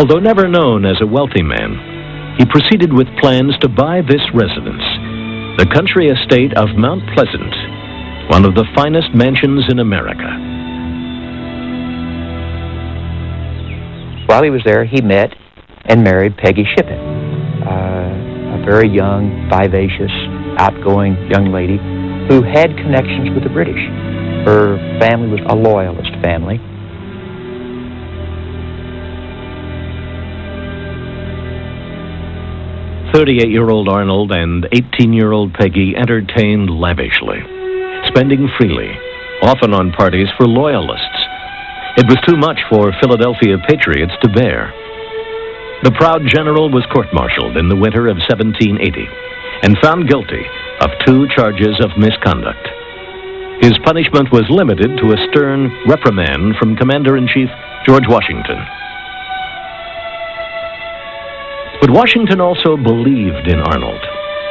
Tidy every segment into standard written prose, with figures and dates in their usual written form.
Although never known as a wealthy man, he proceeded with plans to buy this residence, the country estate of Mount Pleasant, one of the finest mansions in America. While he was there, he met and married Peggy Shippen, a very young, vivacious, outgoing young lady who had connections with the British. Her family was a loyalist family. "38-year-old Arnold and 18-year-old Peggy entertained lavishly, spending freely, often on parties for loyalists. It was too much for Philadelphia patriots to bear. The proud general was court-martialed in the winter of 1780 and found guilty of 2 charges of misconduct. His punishment was limited to a stern reprimand from Commander-in-Chief George Washington. But Washington also believed in Arnold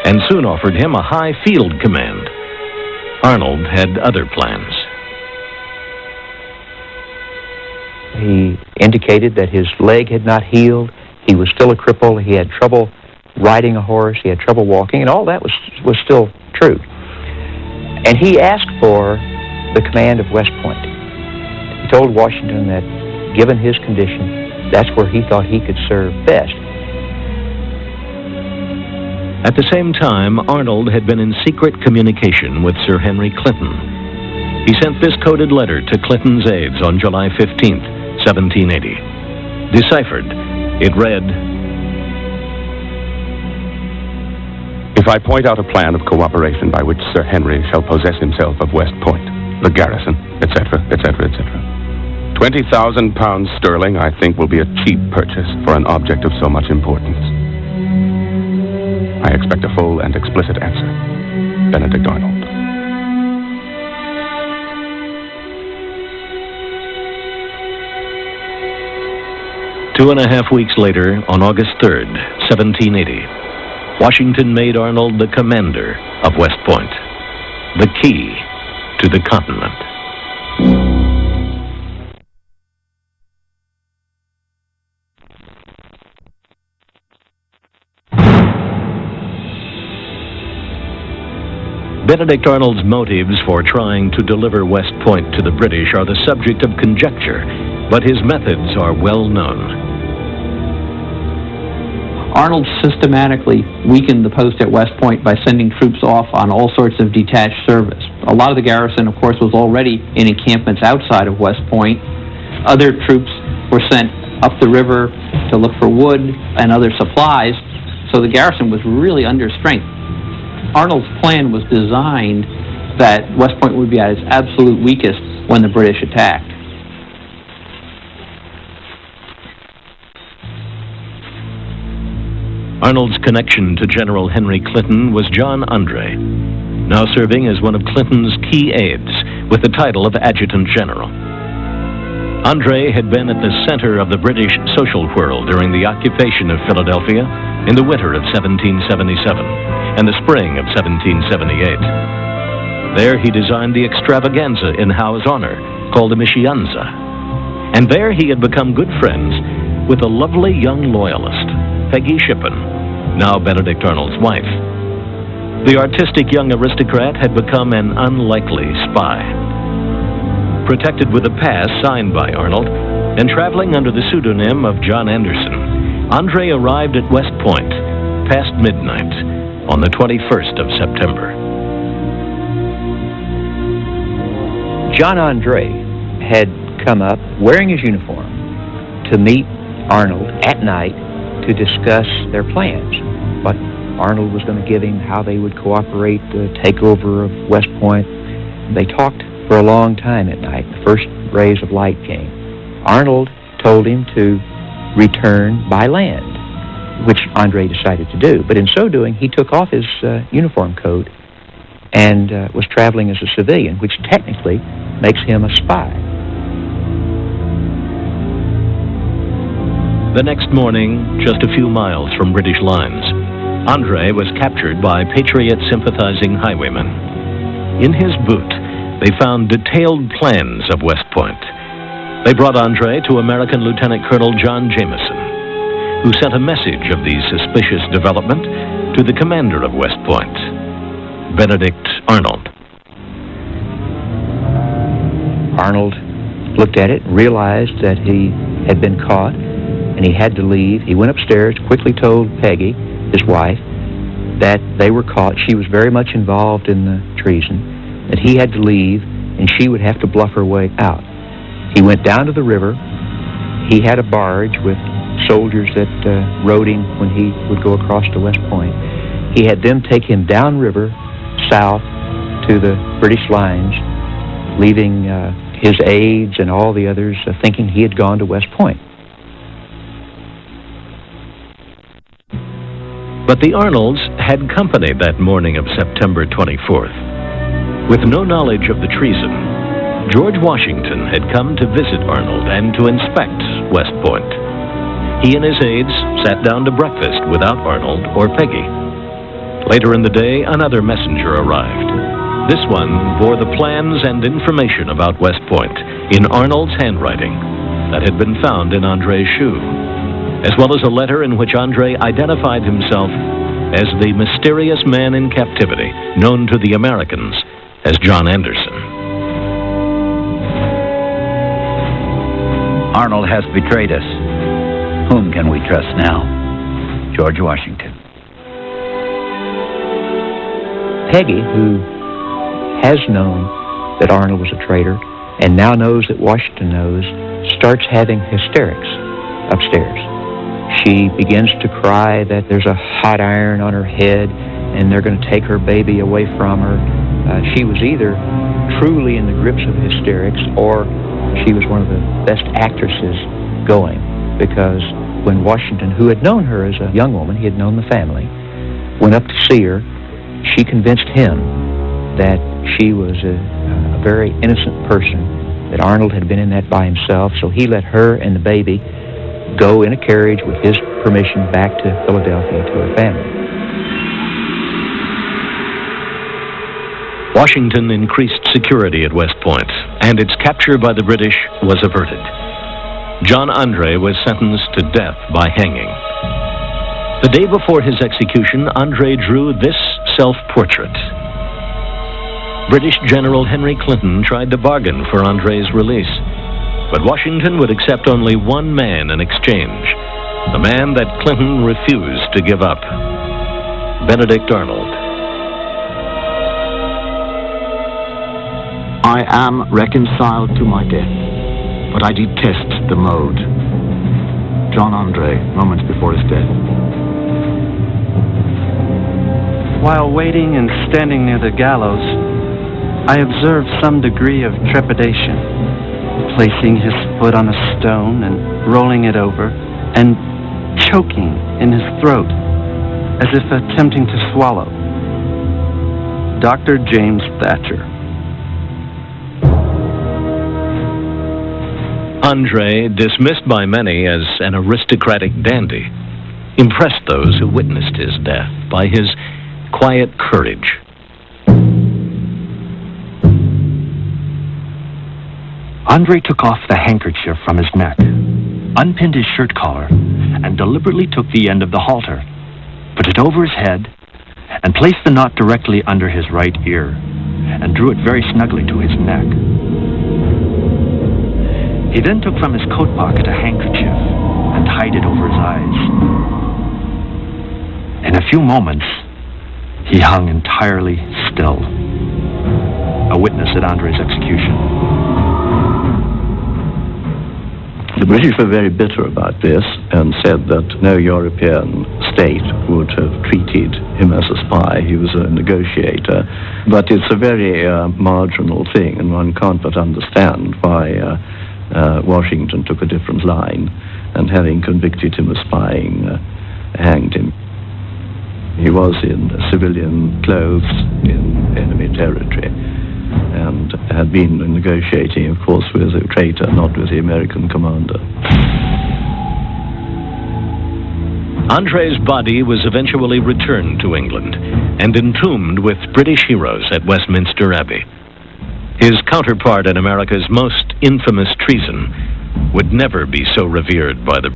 and soon offered him a high field command. Arnold had other plans. He indicated that his leg had not healed. He was still a cripple. He had trouble riding a horse. He had trouble walking, and all that was still true. And he asked for the command of West Point. He told Washington that, given his condition, that's where he thought he could serve best. At the same time, Arnold had been in secret communication with Sir Henry Clinton. He sent this coded letter to Clinton's aides on July 15th, 1780. Deciphered, it read, "If I point out a plan of cooperation by which Sir Henry shall possess himself of West Point, the garrison, etc., etc., etc., 20,000 pounds sterling, I think, will be a cheap purchase for an object of so much importance. I expect a full and explicit answer. Benedict Arnold." Two and a half weeks later, on August 3rd, 1780, Washington made Arnold the commander of West Point, the key to the continent. Benedict Arnold's motives for trying to deliver West Point to the British are the subject of conjecture, but his methods are well known. Arnold systematically weakened the post at West Point by sending troops off on all sorts of detached service. A lot of the garrison, of course, was already in encampments outside of West Point. Other troops were sent up the river to look for wood and other supplies, so the garrison was really under strength. Arnold's plan was designed that West Point would be at its absolute weakest when the British attacked. Arnold's connection to General Henry Clinton was John Andre, now serving as one of Clinton's key aides with the title of Adjutant General. Andre had been at the center of the British social whirl during the occupation of Philadelphia in the winter of 1777 and the spring of 1778. There he designed the extravaganza in Howe's honor called the Mischianza. And there he had become good friends with a lovely young loyalist, Peggy Shippen, now Benedict Arnold's wife. The artistic young aristocrat had become an unlikely spy. Protected with a pass signed by Arnold and traveling under the pseudonym of John Anderson, Andre arrived at West Point past midnight on the 21st of September. John Andre had come up wearing his uniform to meet Arnold at night to discuss their plans. What Arnold was going to give him, how they would cooperate, the takeover of West Point. They talked for a long time at night. The first rays of light came. Arnold told him to return by land, which Andre decided to do. But in so doing, he took off his uniform coat and was traveling as a civilian, which technically makes him a spy. The next morning, just a few miles from British lines, Andre was captured by Patriot-sympathizing highwaymen. In his boot, they found detailed plans of West Point. They brought Andre to American Lieutenant Colonel John Jameson, who sent a message of the suspicious development to the commander of West Point, Benedict Arnold. Arnold looked at it, realized that he had been caught, and he had to leave. He went upstairs, quickly told Peggy, his wife, that they were caught. She was very much involved in the treason, that he had to leave, and she would have to bluff her way out. He went down to the river. He had a barge with soldiers that rowed him when he would go across to West Point. He had them take him downriver, south, to the British lines, leaving his aides and all the others thinking he had gone to West Point. But the Arnolds had company that morning of September 24th. With no knowledge of the treason, George Washington had come to visit Arnold and to inspect West Point. He and his aides sat down to breakfast without Arnold or Peggy. Later in the day, another messenger arrived. This one bore the plans and information about West Point in Arnold's handwriting that had been found in Andre's shoe, as well as a letter in which Andre identified himself as the mysterious man in captivity known to the Americans as John Anderson. Arnold has betrayed us. Whom can we trust now? George Washington. Peggy, who has known that Arnold was a traitor and now knows that Washington knows, starts having hysterics upstairs. She begins to cry that there's a hot iron on her head and they're going to take her baby away from her. She was either truly in the grips of hysterics or she was one of the best actresses going, because when Washington, who had known her as a young woman, he had known the family, went up to see her, she convinced him that she was a very innocent person, that Arnold had been in that by himself, so he let her and the baby go in a carriage with his permission back to Philadelphia to her family. Washington increased security at West Point, and its capture by the British was averted. John Andre was sentenced to death by hanging. The day before his execution, Andre drew this self-portrait. British General Henry Clinton tried to bargain for Andre's release, but Washington would accept only one man in exchange, the man that Clinton refused to give up, Benedict Arnold. I am reconciled to my death, but I detest the mode. John Andre, moments before his death. While waiting and standing near the gallows, I observed some degree of trepidation, placing his foot on a stone and rolling it over, and choking in his throat, as if attempting to swallow. Dr. James Thatcher. Andre, dismissed by many as an aristocratic dandy, impressed those who witnessed his death by his quiet courage. Andre took off the handkerchief from his neck, unpinned his shirt collar, and deliberately took the end of the halter, put it over his head, and placed the knot directly under his right ear, and drew it very snugly to his neck. He then took from his coat pocket a handkerchief and tied it over his eyes. In a few moments, he hung entirely still, a witness at Andre's execution. The British were very bitter about this and said that no European state would have treated him as a spy. He was a negotiator. But it's a very marginal thing, and one can't but understand why Washington took a different line, and having convicted him of spying, hanged him. He was in civilian clothes in enemy territory and had been negotiating, of course, with a traitor, not with the American commander. Andre's body was eventually returned to England and entombed with British heroes at Westminster Abbey. His counterpart in America's most infamous treason would never be so revered by the